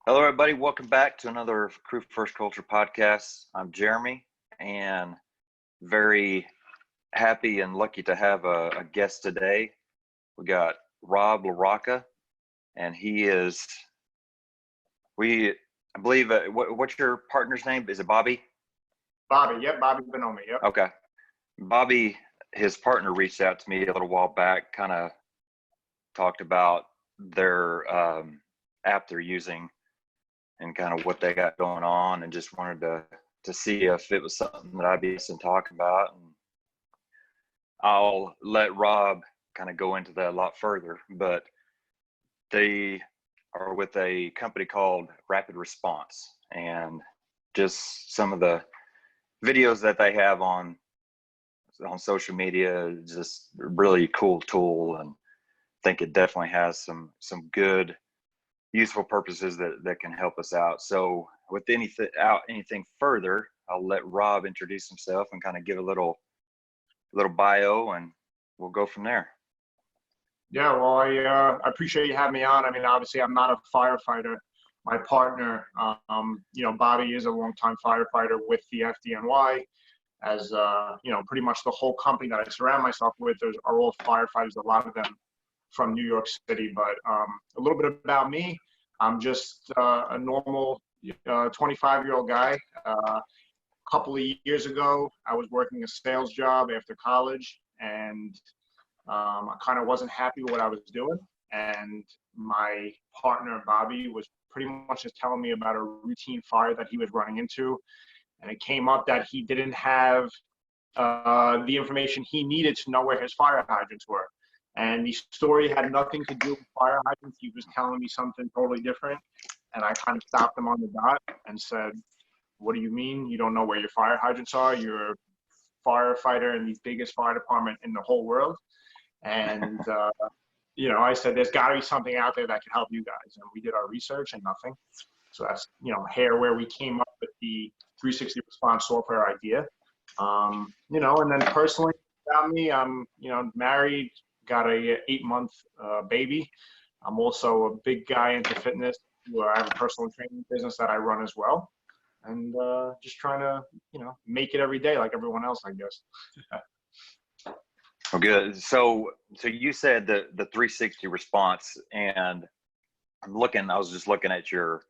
Hello, everybody. Welcome back to another Crew First Culture podcast. I'm Jeremy, and very happy and lucky to have a guest today. We got Rob LaRocca, and he is, I believe, what's your partner's name? Is it Bobby? Bobby, yep, Bobby's been on me, yep. Okay. Bobby, his partner reached out to me a little while back, kind of talked about their app they're using and kind of what they got going on, and just wanted to see if it was something that I'd be interested in talking about. And I'll let Rob kind of go into that a lot further, but they are with a company called Rapid Response, and just some of the videos that they have on social media is just a really cool tool, and I think it definitely has some good useful purposes that can help us out. So with anything further, I'll let Rob introduce himself and kind of give a little bio, and we'll go from there. Yeah, well, I appreciate you having me on. I mean, obviously, I'm not a firefighter. My partner, Bobby is a longtime firefighter with the FDNY. As pretty much the whole company that I surround myself with are all firefighters. A lot of them from New York City. But a little bit about me. I'm just a normal 25-year-old guy. A couple of years ago, I was working a sales job after college, and I kind of wasn't happy with what I was doing. And my partner, Bobby, was pretty much just telling me about a routine fire that he was running into. And it came up that he didn't have the information he needed to know where his fire hydrants were. And the story had nothing to do with fire hydrants. He was telling me something totally different. And I kind of stopped him on the dot and said, "What do you mean you don't know where your fire hydrants are? You're a firefighter in the biggest fire department in the whole world." And, I said, "There's got to be something out there that can help you guys." And we did our research and nothing. So that's, where we came up with the 360 response software idea. And then personally about me, I'm, married, got a 8-month baby. I'm also a big guy into fitness, where I have a personal training business that I run as well. And just trying to, make it every day like everyone else, I guess. Well, good. So you said the 360 response, and I was just looking at your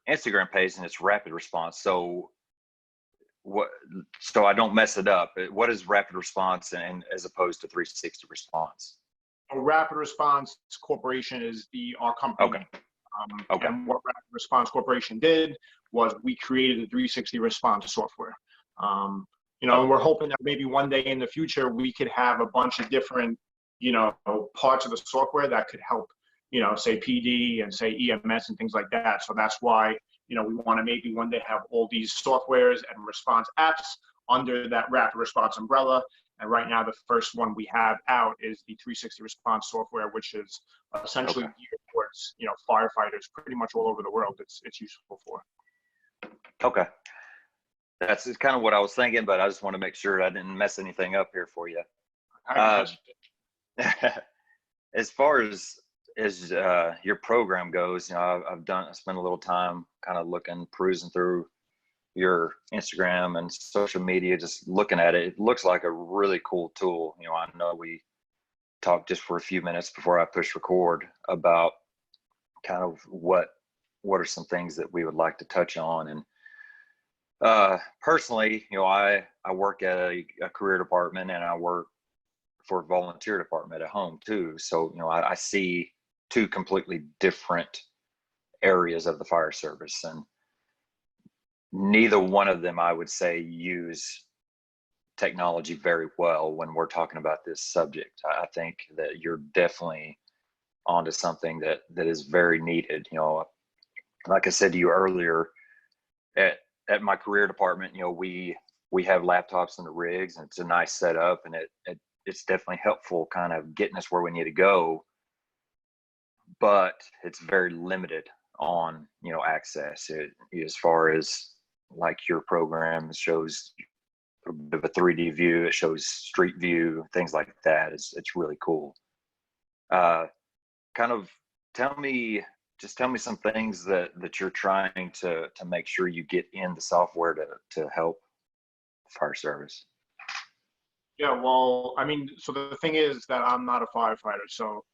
Instagram page, and it's rapid response. So I don't mess it up, what is rapid response and as opposed to 360 response? A Rapid Response Corporation is our company. Okay. Okay. And what Rapid Response Corporation did was we created the 360 response software. And we're hoping that maybe one day in the future we could have a bunch of different, parts of the software that could help, say PD and say EMS and things like that. So that's why, we want to maybe one day have all these softwares and response apps under that rapid response umbrella. And right now, the first one we have out is the 360 response software, which is essentially geared towards, firefighters pretty much all over the world. It's useful for. Okay. That's kind of what I was thinking, but I just want to make sure I didn't mess anything up here for you. As far as your program goes, I spent a little time kind of perusing through your Instagram and social media, just looking at it. It looks like a really cool tool. I know we talked just for a few minutes before I pushed record about kind of what are some things that we would like to touch on. And personally, I work at a career department, and I work for a volunteer department at home too. So, I see two completely different areas of the fire service, and neither one of them, I would say, use technology very well when we're talking about this subject. I think that you're definitely onto something that is very needed. Like I said to you earlier, at my career department, we have laptops in the rigs, and it's a nice setup, and it's definitely helpful kind of getting us where we need to go, but it's very limited on, access. As far as like your program shows a bit of a 3D view, it shows street view, things like that. It's really cool. Kind of tell me just tell me some things that you're trying to make sure you get in the software to help fire service. Yeah, well, I mean, so the thing is that I'm not a firefighter. So,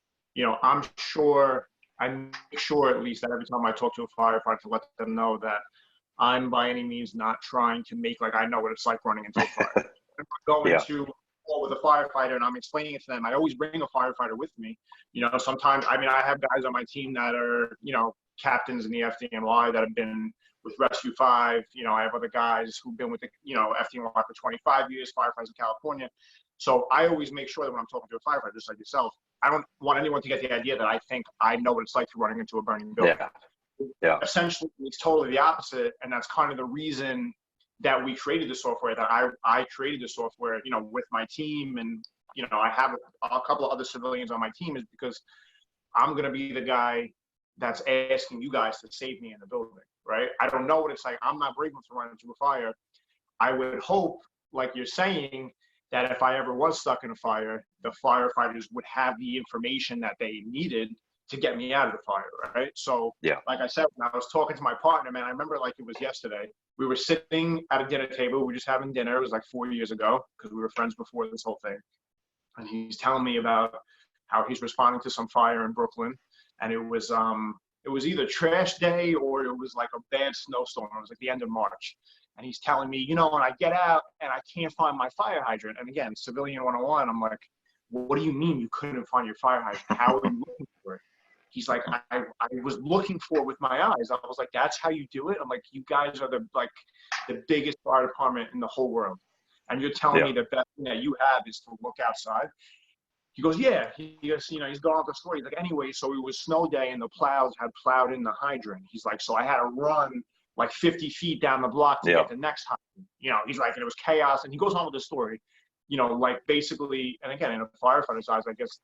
I make sure at least that every time I talk to a firefighter to let them know that I'm by any means not trying to make like I know what it's like running into a fire. If I'm going Yeah. to call with a firefighter and I'm explaining it to them, I always bring a firefighter with me. Sometimes, I mean, I have guys on my team that are, captains in the FDNY that have been with Rescue 5. I have other guys who've been with the, FDNY for 25 years, firefighters in California. So I always make sure that when I'm talking to a firefighter, just like yourself, I don't want anyone to get the idea that I think I know what it's like to running into a burning building. Yeah. Essentially, it's totally the opposite, and that's kind of the reason that we created the software. That I created the software, with my team, and I have a couple of other civilians on my team, is because I'm gonna be the guy that's asking you guys to save me in the building, right? I don't know what it's like. I'm not brave enough to run into a fire. I would hope, like you're saying, that if I ever was stuck in a fire, the firefighters would have the information that they needed to get me out of the fire, right? So, like I said, when I was talking to my partner, man, I remember like it was yesterday. We were sitting at a dinner table. We were just having dinner. It was like 4 years ago because we were friends before this whole thing. And he's telling me about how he's responding to some fire in Brooklyn. And it was either trash day or it was like a bad snowstorm. It was like the end of March. And he's telling me, when I get out and I can't find my fire hydrant. And again, civilian 101, I'm like, what do you mean you couldn't find your fire hydrant? How are you looking for it? He's like, I was looking for it with my eyes. I was like, that's how you do it? I'm like, you guys are the biggest fire department in the whole world. And you're telling me the best thing that you have is to look outside? He goes, yeah. He goes, he's going off the story. He's like, anyway, so it was snow day and the plows had plowed in the hydrant. He's like, so I had to run like 50 feet down the block to get the next hydrant. He's like, and it was chaos. And he goes on with the story, like basically, and again, in a firefighter's eyes, I guess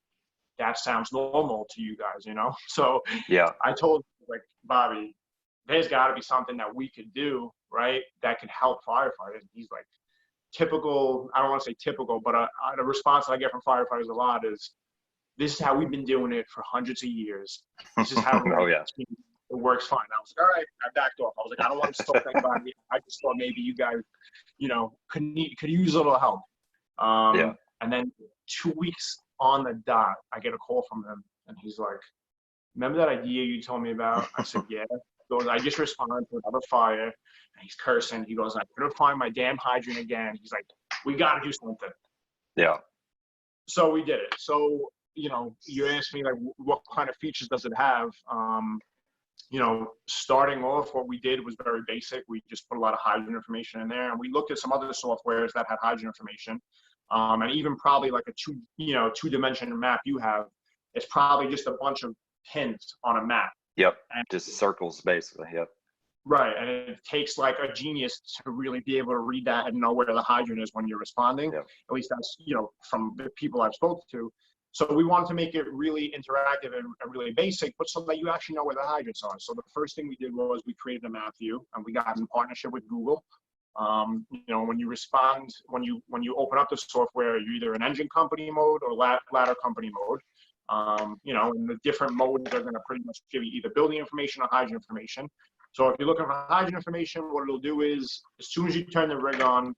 that sounds normal to you guys, So I told him, like, Bobby, there's got to be something that we could do, right, that could help firefighters. And he's like, typical, I don't want to say typical, but the response that I get from firefighters a lot is, this is how we've been doing it for hundreds of years. This is how it works fine. I was like, all right, I backed off. I was like, I don't want to still think about it. I just thought maybe you guys, could use a little help. And then 2 weeks on the dot, I get a call from him, and he's like, remember that idea you told me about? I said, yeah. He goes, I just responded to another fire, and he's cursing. He goes, I couldn't find my damn hydrant again. He's like, we got to do something. Yeah. So we did it. So, you asked me, like, what kind of features does it have? Starting off, what we did was very basic. We just put a lot of hydrant information in there, and we looked at some other softwares that had hydrant information. And even probably like a two-dimensional map you have, it's probably just a bunch of pins on a map. Yep. And, just circles, basically. Yep. Right. And it takes like a genius to really be able to read that and know where the hydrant is when you're responding. Yep. At least that's, from the people I've spoken to. So we wanted to make it really interactive and really basic, but so that you actually know where the hydrants are. So the first thing we did was we created a map view, and we got in partnership with Google. When you respond, when you open up the software, you're either in engine company mode or ladder company mode. And the different modes are going to pretty much give you either building information or hydrant information. So if you're looking for hydrant information, what it'll do is, as soon as you turn the rig on,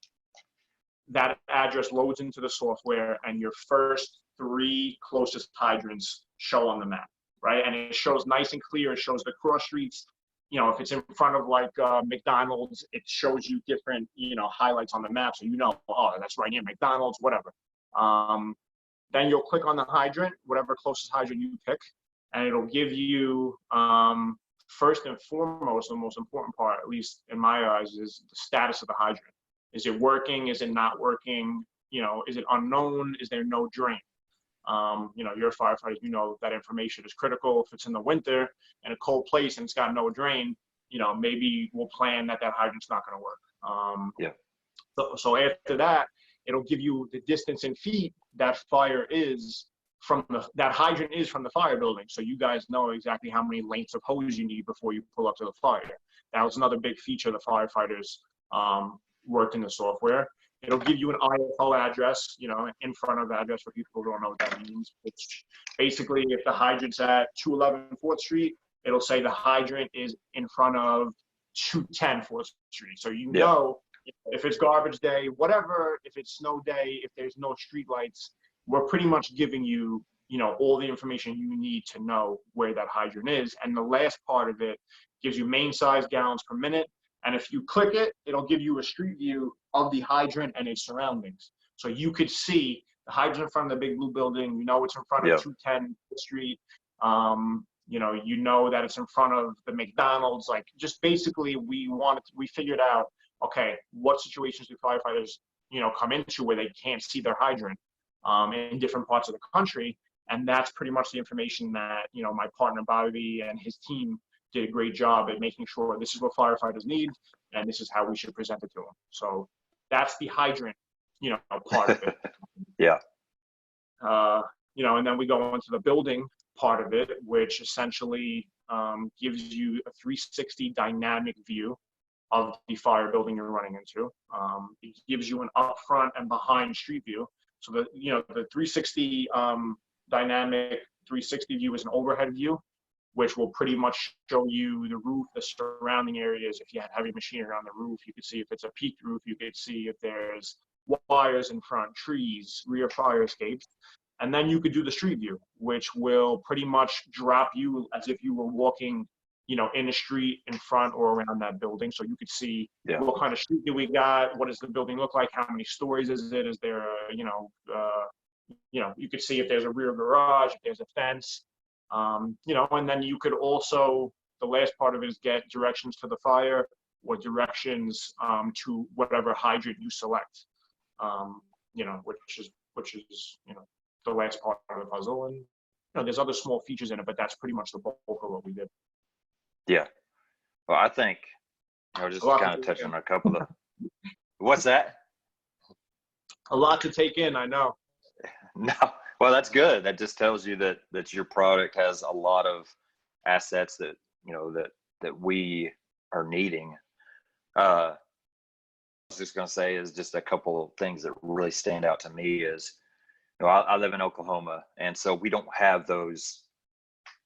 that address loads into the software, and your first 3 closest hydrants show on the map, right? And it shows nice and clear. It shows the cross streets. If it's in front of like McDonald's, it shows you different, highlights on the map. So oh, that's right near McDonald's, whatever. Then you'll click on the hydrant, whatever closest hydrant you pick, and it'll give you, first and foremost, the most important part, at least in my eyes, is the status of the hydrant. Is it working? Is it not working? Is it unknown? Is there no drain? You're a firefighter, that information is critical. If it's in the winter in a cold place and it's got no drain, maybe we'll plan that hydrant's not going to work. So after that, it'll give you the distance in feet that that hydrant is from the fire building. So you guys know exactly how many lengths of hose you need before you pull up to the fire. That was another big feature the firefighters worked in the software. It'll give you an IFO address, in front of address for people who don't know what that means. Which basically, if the hydrant's at 211 4th Street, it'll say the hydrant is in front of 210 4th Street. So you Yeah. know if it's garbage day, whatever, if it's snow day, if there's no street lights, we're pretty much giving you, all the information you need to know where that hydrant is. And the last part of it gives you main size gallons per minute. And if you click it, it'll give you a street view of the hydrant and its surroundings. So you could see the hydrant in front of the big blue building. It's in front of Yeah. 210 Street. You know that it's in front of the McDonald's. Like, just basically, we figured out, okay, what situations do firefighters, come into where they can't see their hydrant in different parts of the country. And that's pretty much the information that, my partner Bobby and his team did a great job at making sure this is what firefighters need and this is how we should present it to them. So that's the hydrant, part of it. Yeah. And then we go into the building part of it, which essentially gives you a 360 dynamic view of the fire building you're running into. It gives you an up front and behind street view. So the 360 dynamic 360 view is an overhead view, which will pretty much show you the roof, the surrounding areas. If you have heavy machinery on the roof, you could see if it's a peaked roof, you could see if there's wires in front, trees, rear fire escapes. And then you could do the street view, which will pretty much drop you as if you were walking, in the street in front or around that building. So you could see what kind of street do we got? What does the building look like? How many stories is it? Is there, you could see if there's a rear garage, if there's a fence, and then you could also, the last part of it is get directions to the fire or directions to whatever hydrant you select, which is the last part of the puzzle. And there's other small features in it, but that's pretty much the bulk of what we did. Yeah. Well, I think I was just kind of touching on a couple of. What's that? A lot to take in, I know. No, well, that's good. That just tells you that your product has a lot of assets that that we are needing. I was just going to say is just a couple of things that really stand out to me is, I live in Oklahoma, and so we don't have those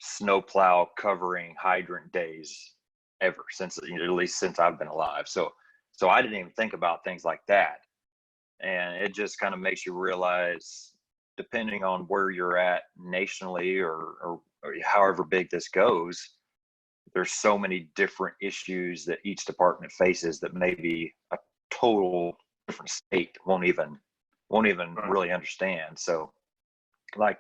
snowplow covering hydrant days ever since, at least since I've been alive. So I didn't even think about things like that. And it just kind of makes you realize, depending on where you're at nationally or however big this goes, there's so many different issues that each department faces that maybe a total different state won't even really understand. So like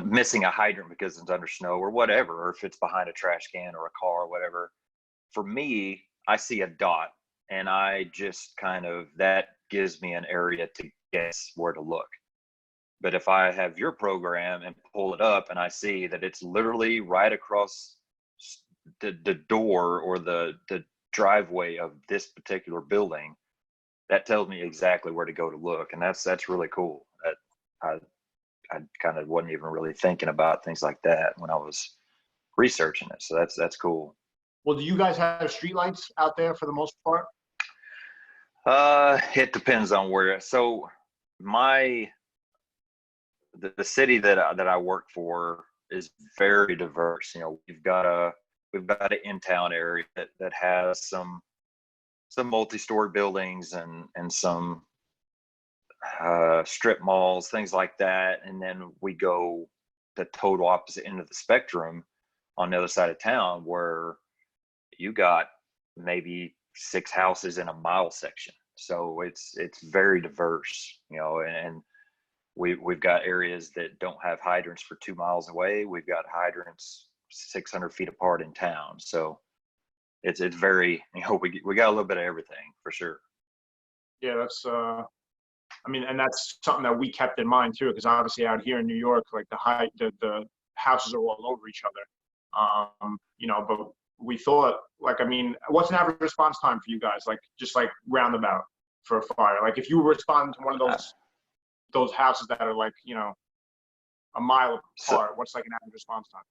missing a hydrant because it's under snow or whatever, or if it's behind a trash can or a car or whatever, for me, I see a dot and I just that gives me an area to guess where to look. But if I have your program and pull it up and I see that it's literally right across the door or the driveway of this particular building, that tells me exactly where to go to look. And that's really cool. I kind of wasn't even really thinking about things like that when I was researching it. So that's cool. Well, do you guys have streetlights out there for the most part? It depends on where. So the city that I work for is very diverse. We've got an in-town area that has some multi-story buildings and some strip malls, things like that. And then we go the total opposite end of the spectrum on the other side of town, where you got maybe 6 houses in a mile section. So it's very diverse, and we've got areas that don't have hydrants for 2 miles away. We've got hydrants 600 feet apart in town. So it's very, we got a little bit of everything for sure. Yeah, that's and that's something that we kept in mind too, because obviously out here in New York, like the houses are all over each other. But we thought, what's an average response time for you guys? Like, just like roundabout for a fire? Like, if you respond to one of those houses that are like, a mile apart, what's like an average response time?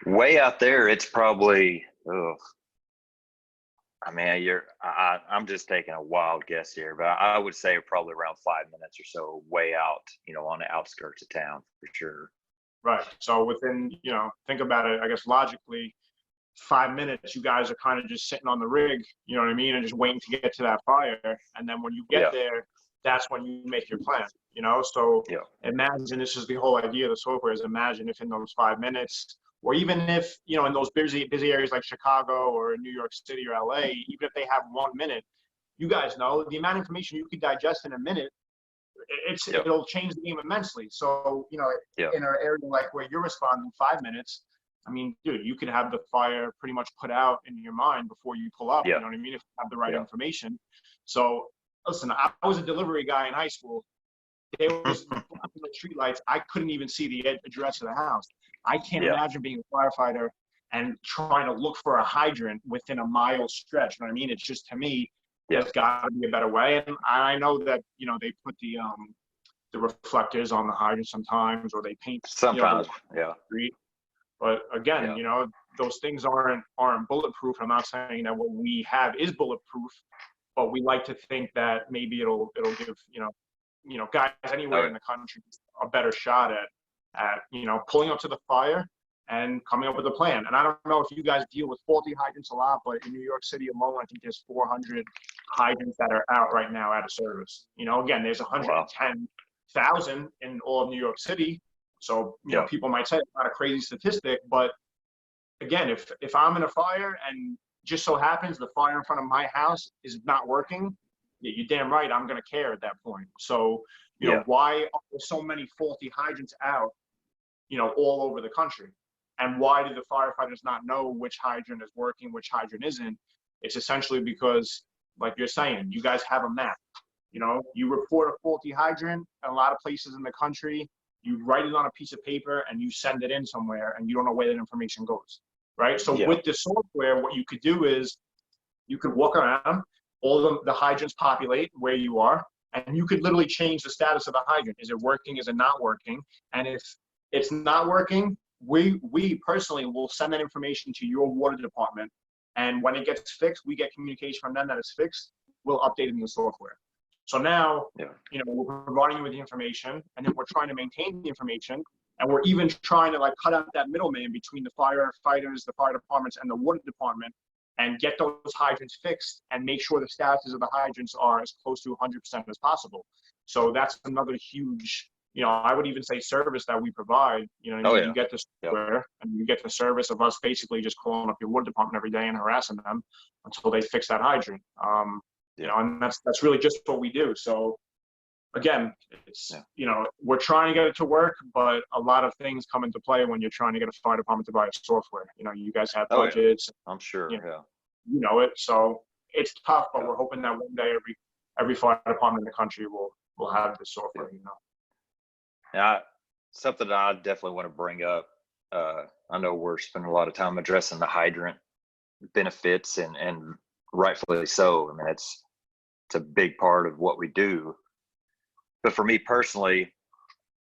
Way out there, it's probably, I'm just taking a wild guess here, but I would say probably around 5 minutes or so way out, on the outskirts of town for sure. Right. So within, think about it, I guess logically, 5 minutes, you guys are kind of just sitting on the rig, you know what I mean, and just waiting to get to that fire. And then when you get Yeah. there, that's when you make your plan, So Yeah. imagine, this is the whole idea of the software, is imagine if in those 5 minutes, or even if, in those busy areas like Chicago or New York City or LA, even if they have 1 minute, you guys know the amount of information you could digest in a minute, Yeah. it'll change the game immensely. So, Yeah. in an area like where you're responding 5 minutes, I mean, dude, you could have the fire pretty much put out in your mind before you pull up. Yeah. You know what I mean? If you have the right Yeah. information. So, listen, I was a delivery guy in high school. There was blocking the street lights. I couldn't even see the address of the house. I can't Yeah. imagine being a firefighter and trying to look for a hydrant within a mile stretch. You know what I mean? It's just, to me, Yeah. there's got to be a better way. And I know that, they put the reflectors on the hydrant sometimes, or they paint, Sometimes. the Yeah. street. But again, Yeah. those things aren't bulletproof. I'm not saying that what we have is bulletproof, but we like to think that maybe it'll give, guys anywhere in the country a better shot at pulling up to the fire and coming up with a plan. And I don't know if you guys deal with faulty hydrants a lot, but in New York City alone, I think there's 400 hydrants that are out right now out of service. Again, there's 110,000 in all of New York City. So, Yeah. people might say it's not a crazy statistic, but again, if I'm in a fire and just so happens the fire in front of my house is not working, you're damn right I'm going to care at that point. So, Yeah. why are there so many faulty hydrants out, all over the country? And why do the firefighters not know which hydrant is working, which hydrant isn't? It's essentially because, like you're saying, you guys have a map. You report a faulty hydrant in a lot of places in the country. You write it on a piece of paper and you send it in somewhere, and you don't know where that information goes, right? So Yeah. with the software, what you could do is you could walk around, all the hydrants populate where you are, and you could literally change the status of the hydrant. Is it working? Is it not working? And if it's not working, we personally will send that information to your water department. And when it gets fixed, we get communication from them that it's fixed. We'll update it in the software. So now, we're providing you with the information, and then we're trying to maintain the information, and we're even trying to cut out that middleman between the firefighters, the fire departments, and the water department, and get those hydrants fixed and make sure the statuses of the hydrants are as close to 100% as possible. So that's another huge, I would even say, service that we provide. You get the software, and you get the service of us basically just calling up your water department every day and harassing them until they fix that hydrant. And that's really just what we do. So again, it's, we're trying to get it to work, but a lot of things come into play when you're trying to get a fire department to buy a software. You guys have budgets. I'm sure. You know it. So it's tough, but we're hoping that one day every fire department in the country will have this software, Yeah. Something that I definitely want to bring up. I know we're spending a lot of time addressing the hydrant benefits, and rightfully so. I mean, it's a big part of what we do. But for me personally,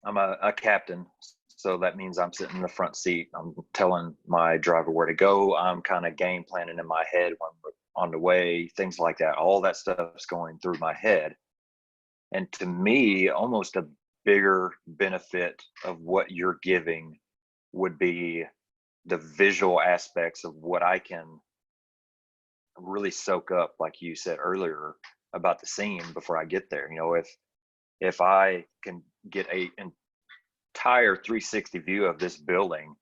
I'm a captain, so that means I'm sitting in the front seat. I'm telling my driver where to go. I'm kind of game planning in my head when we're on the way, things like that. All that stuff's going through my head. And to me, almost a bigger benefit of what you're giving would be the visual aspects of what I can really soak up, like you said earlier about the scene before I get there. If I can get an entire 360 view of this building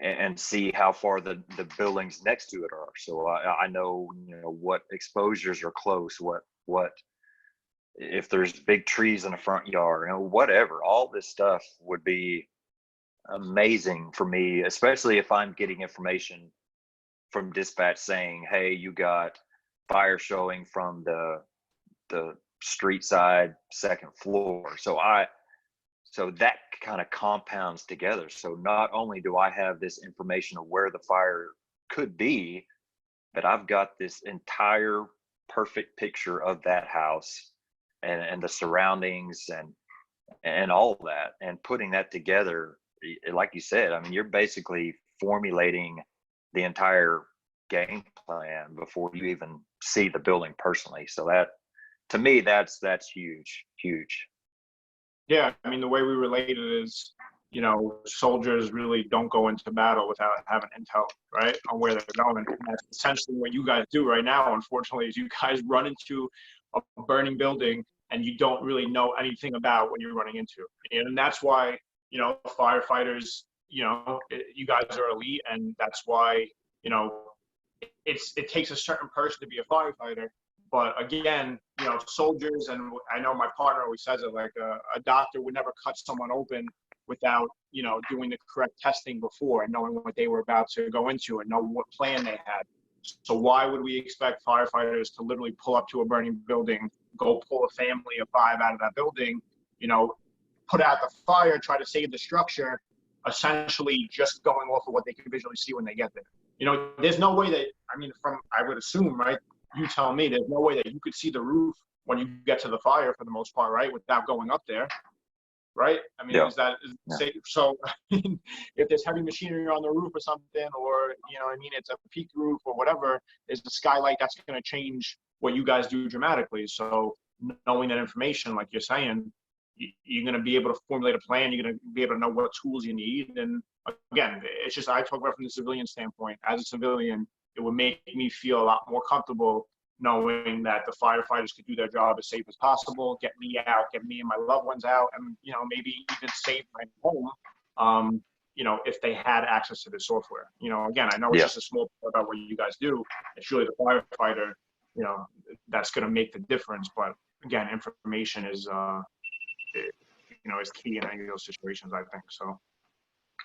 and see how far the buildings next to it are, so I know what exposures are close, what if there's big trees in the front yard, whatever. All this stuff would be amazing for me, especially if I'm getting information from dispatch saying, hey, you got fire showing from the street side, second floor. So that kind of compounds together. So not only do I have this information of where the fire could be, but I've got this entire perfect picture of that house and the surroundings and all that, and putting that together, like you said, I mean, you're basically formulating the entire game plan before you even see the building personally. So that, to me, that's huge. Yeah, I mean, the way we relate it is, soldiers really don't go into battle without having intel, right, on where they're going. And that's essentially what you guys do right now, unfortunately, is you guys run into a burning building and you don't really know anything about what you're running into. And that's why, firefighters, you guys are elite, and that's why, it takes a certain person to be a firefighter. But again, soldiers, and I know my partner always says it, like a doctor would never cut someone open without, doing the correct testing before and knowing what they were about to go into and know what plan they had. So why would we expect firefighters to literally pull up to a burning building, go pull a family of 5 out of that building, put out the fire, try to save the structure, essentially just going off of what they can visually see when they get there? There's no way that, I would assume, right? You tell me, there's no way that you could see the roof when you get to the fire for the most part, right? Without going up there, right? Yeah. So if there's heavy machinery on the roof or something, or, it's a peak roof or whatever, there's a skylight, that's going to change what you guys do dramatically. So knowing that information, like you're saying, you're going to be able to formulate a plan. You're going to be able to know what tools you need. And again, it's just, I talk about from the civilian standpoint. As a civilian, it would make me feel a lot more comfortable knowing that the firefighters could do their job as safe as possible, get me out, get me and my loved ones out, and, maybe even save my home, if they had access to the software. Again, I know it's just a small part about what you guys do. It's really the firefighter, that's going to make the difference. But again, information is, is key in any of those situations, I think. So.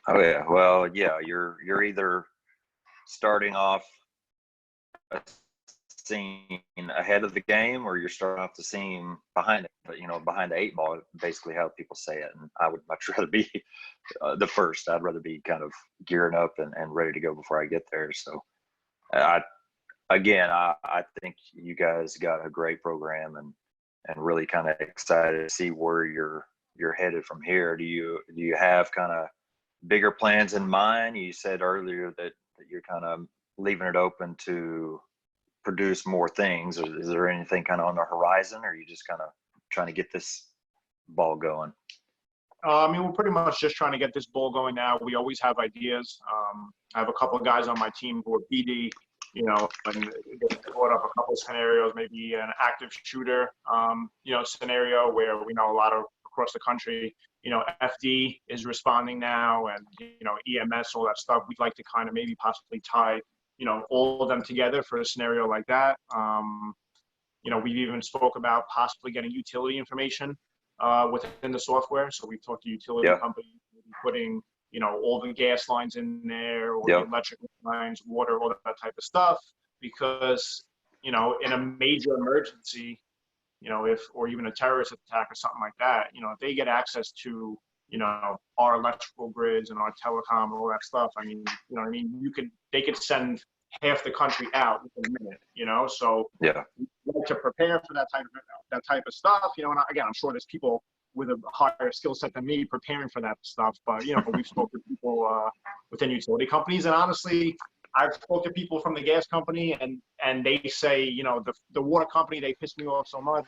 Oh yeah. Well, yeah, you're either starting off a scene ahead of the game, or you're starting off the scene behind it, but behind the 8 ball, basically how people say it. And I would much rather be the first. I'd rather be kind of gearing up and ready to go before I get there. So I think you guys got a great program, and really kind of excited to see where you're headed from here. Do you have kind of bigger plans in mind? You said earlier that you're kind of leaving it open to produce more things. Is there anything kind of on the horizon, or are you just kind of trying to get this ball going? We're pretty much just trying to get this ball going now. We always have ideas. I have a couple of guys on my team who are PD, and they brought up a couple of scenarios, maybe an active shooter, scenario where we know a lot of across the country, FD is responding now, and, EMS, all that stuff. We'd like to kind of maybe possibly tie, all of them together for a scenario like that. We've even spoke about possibly getting utility information within the software. So we've talked to utility companies, putting, all the gas lines in there, or the electric lines, water, all that type of stuff. Because, in a major emergency, or even a terrorist attack or something like that, if they get access to, our electrical grids and our telecom and all that stuff, they could send half the country out within a minute, so we like to prepare for that type of stuff, and again, I'm sure there's people with a higher skill set than me preparing for that stuff, but we've spoken to people within utility companies, and honestly, I've spoken to people from the gas company, and they say, the water company, they piss me off so much.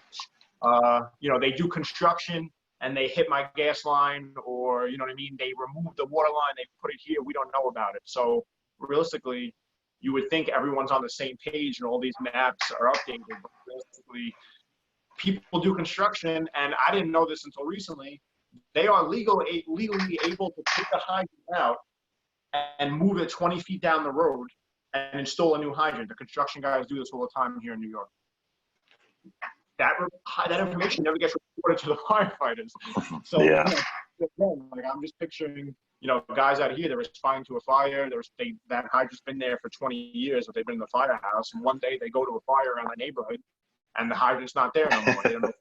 They do construction and they hit my gas line, or, they remove the water line, they put it here, we don't know about it. So realistically, you would think everyone's on the same page and all these maps are updated, but realistically, people do construction, and I didn't know this until recently. They are legally able to take the hydrant out and move it 20 feet down the road and install a new hydrant. The construction guys do this all the time here in New York. That information never gets reported to the firefighters. So I'm just picturing, guys out here, they're responding to a fire. That hydrant's been there for 20 years, but they've been in the firehouse, and one day they go to a fire around the neighborhood, and the hydrant's not there no more. They don't know,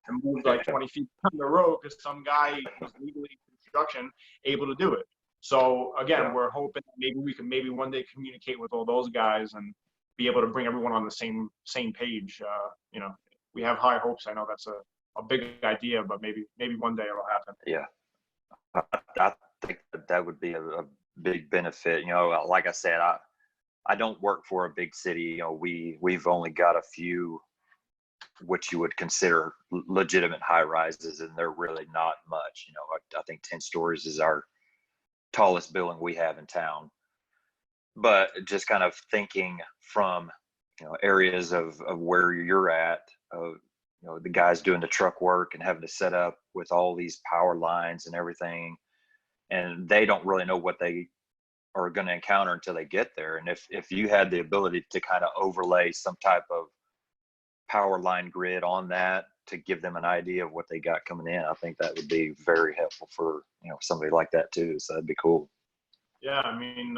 and moved like 20 feet down the road because some guy was legally in construction able to do it. So again, we're hoping maybe we can one day communicate with all those guys and be able to bring everyone on the same page. We have high hopes. I know that's a big idea, but maybe one day it'll happen. Yeah, I think that would be a big benefit. Like I said, I don't work for a big city. We've only got a few what you would consider legitimate high rises, and they're really not much. You know, I think 10 stories is our tallest building we have in town. But just kind of thinking from, you know, areas of where you're at, you know, the guys doing the truck work and having to set up with all these power lines and everything, and they don't really know what they are going to encounter until they get there. And if you had the ability to kind of overlay some type of power line grid on that to give them an idea of what they got coming in, I think that would be very helpful for, you know, somebody like that too. So that'd be cool. Yeah, I mean,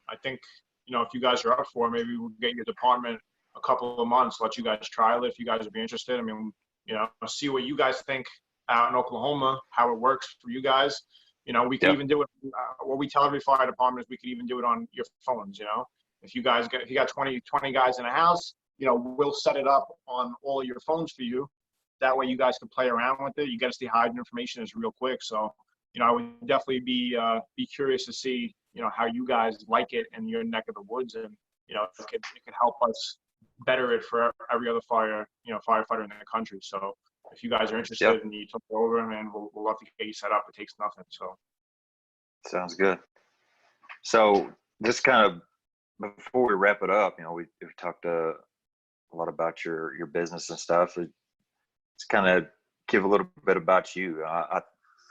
I think, you know, if you guys are up for it, maybe we'll get your department a couple of months, let you guys trial it if you guys would be interested. I mean, you know, see what you guys think out in Oklahoma, how it works for you guys. You know, we can even do it. What we tell every fire department is we can even do it on your phones. You know, if you got 20 guys in a house, you know, we'll set it up on all of your phones for you. That way you guys can play around with it. You get to see how the information is real quick. So, you know, I would definitely be curious to see, you know, how you guys like it in your neck of the woods, and, you know, it could help us better it for every other firefighter in the country. So if you guys are interested and you took it over, I mean, we'll love to get you set up. It takes nothing. So sounds good. So just kind of before we wrap it up, you know, we've talked a lot about your business and stuff. Just kind of give a little bit about you. I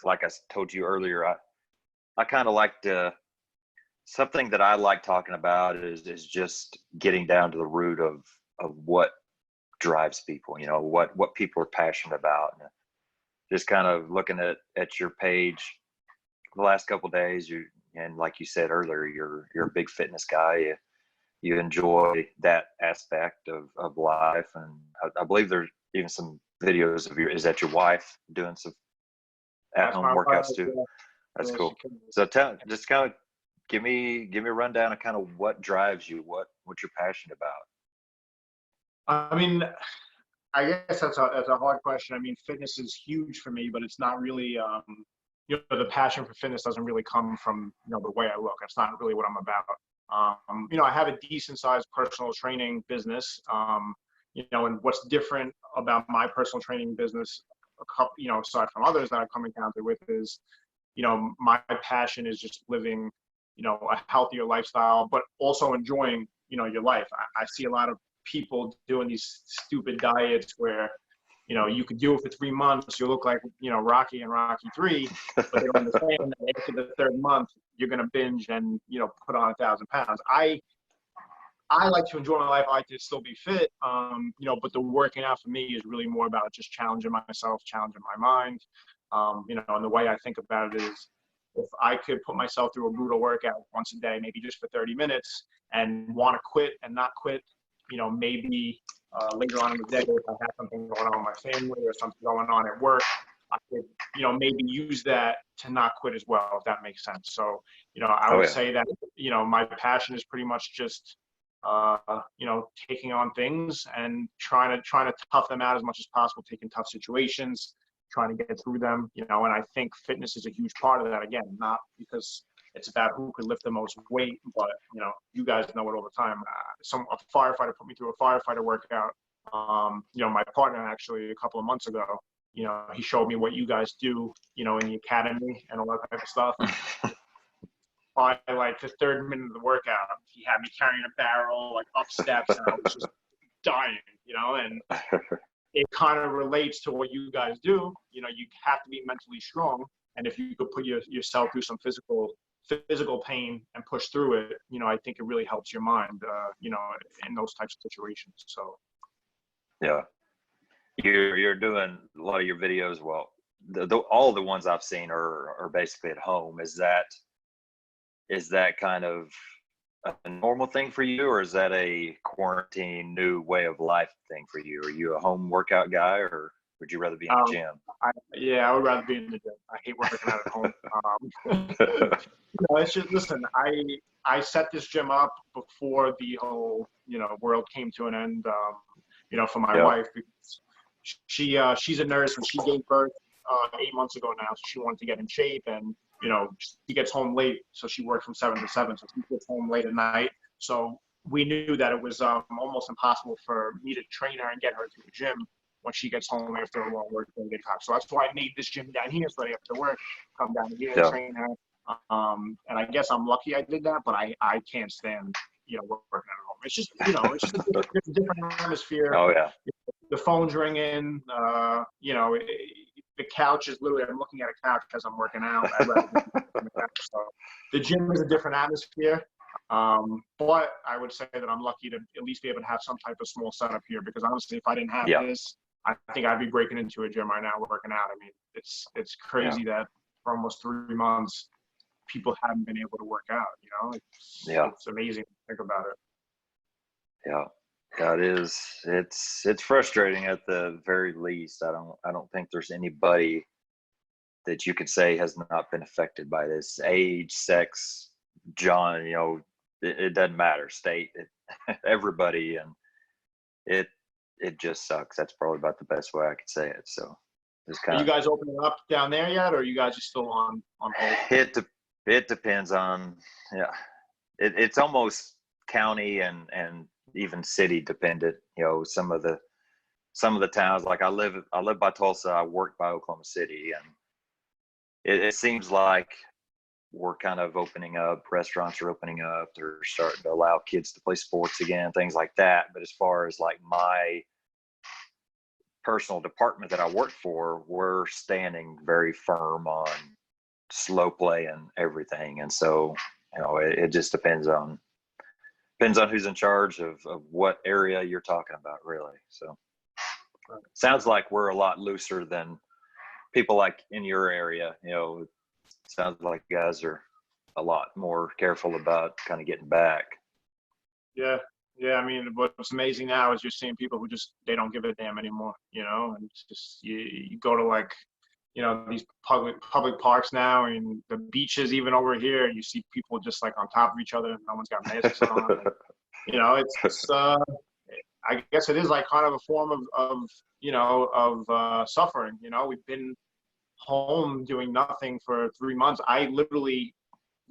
like I told you earlier, I kind of like to, something that I like talking about is just getting down to the root of what drives people, you know, what people are passionate about. And just kind of looking at your page the last couple of days, and like you said earlier, you're a big fitness guy. You enjoy that aspect of life. And I believe there's even some videos of is that your wife doing some at-home workouts too? That's cool. So just kind of give me a rundown of kind of what drives you, what you're passionate about. I mean, I guess that's a hard question. I mean, fitness is huge for me, but it's not really, you know, the passion for fitness doesn't really come from, you know, the way I look. That's not really what I'm about. You know, I have a decent sized personal training business. You know, and what's different about my personal training business, you know, aside from others that I've come encountered with, is, you know, my passion is just living, you know, a healthier lifestyle, but also enjoying, you know, your life. I see a lot of people doing these stupid diets where, you know, you could do it for 3 months, you look like, you know, Rocky and Rocky 3, but they don't understand that after the 3rd month, you're going to binge and, you know, put on 1,000 pounds. I like to enjoy my life. I like to still be fit, you know, but the working out for me is really more about just challenging myself, challenging my mind. You know, and the way I think about it is, if I could put myself through a brutal workout once a day, maybe just for 30 minutes, and want to quit and not quit, you know, maybe later on in the day, if I have something going on with my family or something going on at work, I could, you know, maybe use that to not quit as well, if that makes sense. So, you know, I would say that, you know, my passion is pretty much just, you know, taking on things and trying to tough them out as much as possible, taking tough situations, trying to get through them, you know. And I think fitness is a huge part of that. Again, not because it's about who could lift the most weight, but, you know, you guys know it all the time. A firefighter put me through a firefighter workout. You know, my partner actually a couple of months ago, you know, he showed me what you guys do, you know, in the academy and all that type of stuff. By like the 3rd minute of the workout, he had me carrying a barrel like up steps, and I was just dying, you know. And it kind of relates to what you guys do. You know, you have to be mentally strong, and if you could put yourself through some physical pain and push through it, you know, I think it really helps your mind, you know, in those types of situations. So yeah, you're doing a lot of your videos. Well, all the ones I've seen are basically at home. Is that kind of a normal thing for you, or is that a quarantine new way of life thing for you? Are you a home workout guy, or would you rather be in the gym? I would rather be in the gym. I hate working out at home. You know, it's just, listen, I set this gym up before the whole, you know, world came to an end, you know, for my wife, because she's a nurse, and she gave birth 8 months ago now, so she wanted to get in shape, and, you know, she gets home late, so she works from 7 to 7, so she gets home late at night. So we knew that it was almost impossible for me to train her and get her to the gym when she gets home after a long work day and get home. So that's why I made this gym down here, so that after work, come down here and Yeah. train her. And I guess I'm lucky I did that, but I can't stand, working at home. It's just, it's just a different atmosphere. Oh yeah. The phone's ringing, the couch is literally, I'm looking at a couch as I'm working out. I'd rather be on the couch. So the gym is a different atmosphere. But I would say that I'm lucky to at least be able to have some type of small setup here, because honestly, if I didn't have this, I think I'd be breaking into a gym right now working out. I mean, it's crazy that for almost 3 months, people haven't been able to work out, It's amazing to think about it. Yeah. That is, it's frustrating at the very least. I don't think there's anybody that you could say has not been affected by this. Age, sex, John, it doesn't matter. State, everybody, and it just sucks. That's probably about the best way I could say it. So it's Are you guys opening up down there yet, or are you guys just still on hold? It depends on, it's almost county and even city dependent. Some of the towns, like I live by Tulsa, I work by Oklahoma City, and it seems like we're kind of opening up. Restaurants are opening up. They're starting to allow kids to play sports again, things like that. But as far as like my personal department that I work for, we're standing very firm on slow play and everything. And so, it just depends on who's in charge of what area you're talking about, really. So sounds like we're a lot looser than people like in your area. It sounds like guys are a lot more careful about kind of getting back. Yeah. I mean, what's amazing now is you're seeing people who they don't give a damn anymore, and it's just, you go to these public parks now, and the beaches even over here, and you see people just like on top of each other, and no one's got masks on. And, it's I guess it is like kind of a form of suffering. We've been home doing nothing for 3 months. I literally,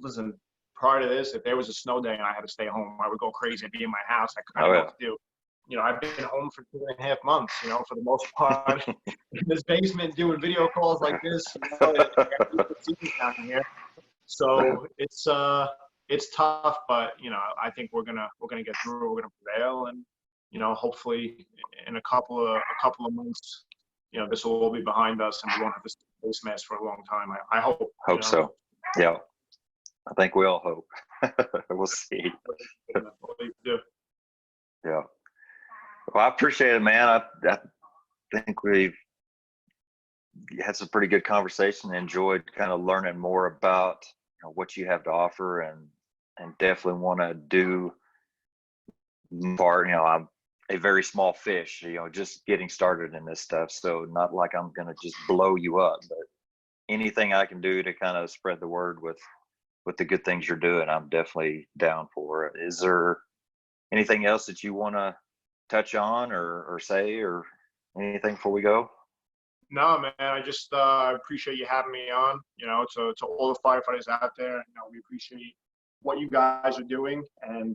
listen, prior to this, if there was a snow day and I had to stay home, I would go crazy. I'd be in my house. I couldn't know what to do. I've been home for 2.5 months, for the most part, in this basement doing video calls like this, down here. So it's tough, but I think we're gonna get through. We're gonna prevail, and hopefully in a couple of months, this will all be behind us, and we won't have this face mask for a long time. I hope. Hope so. Yeah, I think we all hope. We'll see. Yeah. Well, I appreciate it, man. I think we've had some pretty good conversation. Enjoyed kind of learning more about what you have to offer, and definitely want to do part. I'm a very small fish, just getting started in this stuff. So not like I'm going to just blow you up, but anything I can do to kind of spread the word with the good things you're doing, I'm definitely down for it. Is there anything else that you want to touch on or say or anything before we go? No, man, I just appreciate you having me on. To all the firefighters out there, we appreciate what you guys are doing, and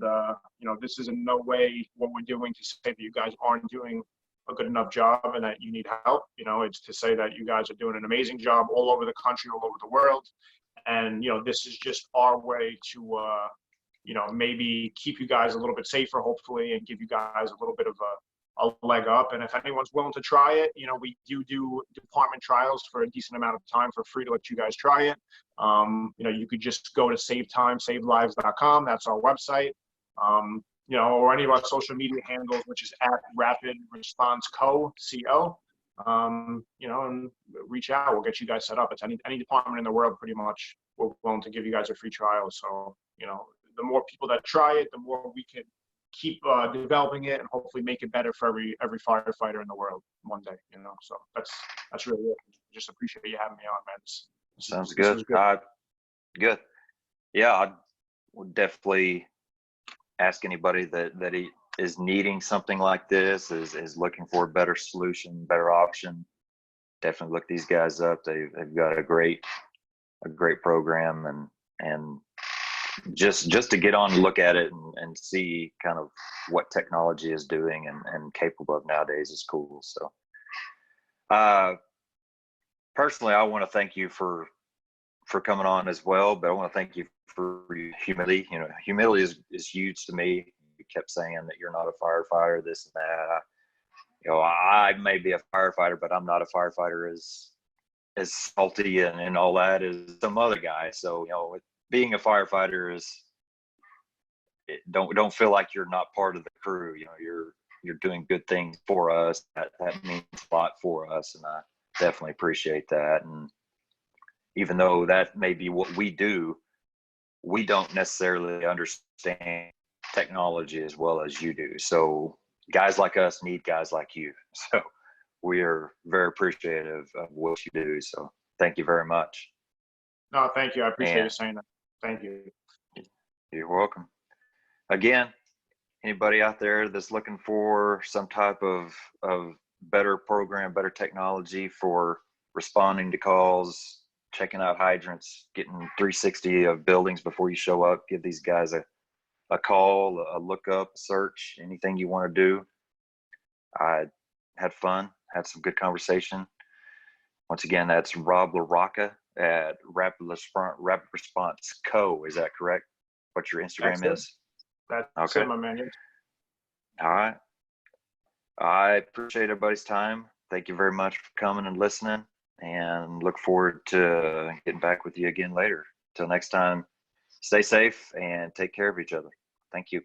this is in no way what we're doing to say that you guys aren't doing a good enough job and that you need help. It's to say that you guys are doing an amazing job all over the country, all over the world, and this is just our way to maybe keep you guys a little bit safer, hopefully, and give you guys a little bit of a leg up. And if anyone's willing to try it, we do department trials for a decent amount of time for free to let you guys try it. You could just go to SaveTimeSaveLives.com. That's our website. Or any of our social media handles, which is at Rapid Response Co. And reach out. We'll get you guys set up. It's any department in the world, pretty much. We're willing to give you guys a free trial. So, the more people that try it, the more we can keep developing it and hopefully make it better for every firefighter in the world one day. So that's really it. Just appreciate you having me on, man. Sounds good. Good. Yeah, I would definitely ask anybody that he is needing something like this, is looking for a better solution, better option. Definitely look these guys up. They've got a great program, and just to get on and look at it and see kind of what technology is doing and capable of nowadays is cool. So personally, I want to thank you for coming on as well, but I want to thank you for your humility. You know, humility is huge to me. You kept saying that you're not a firefighter, this and that. You know, I may be a firefighter, but I'm not a firefighter as salty and all that as some other guy. So, you know, being a firefighter is, don't feel like you're not part of the crew. You know, you're doing good things for us. That means a lot for us, and I definitely appreciate that. And even though that may be what we do, we don't necessarily understand technology as well as you do. So guys like us need guys like you. So we are very appreciative of what you do. So thank you very much. No, thank you. I appreciate you saying that. Thank you. You're welcome. Again, anybody out there that's looking for some type of better program, better technology for responding to calls, checking out hydrants, getting 360 of buildings before you show up, give these guys a call, a look up, search, anything you want to do. I had fun, had some good conversation. Once again, that's Rob LaRocca at Rapid Response Co. Is that correct? What your Instagram is? That's okay. It, my man. All right. I appreciate everybody's time. Thank you very much for coming and listening, and look forward to getting back with you again later. Till next time, stay safe and take care of each other. Thank you.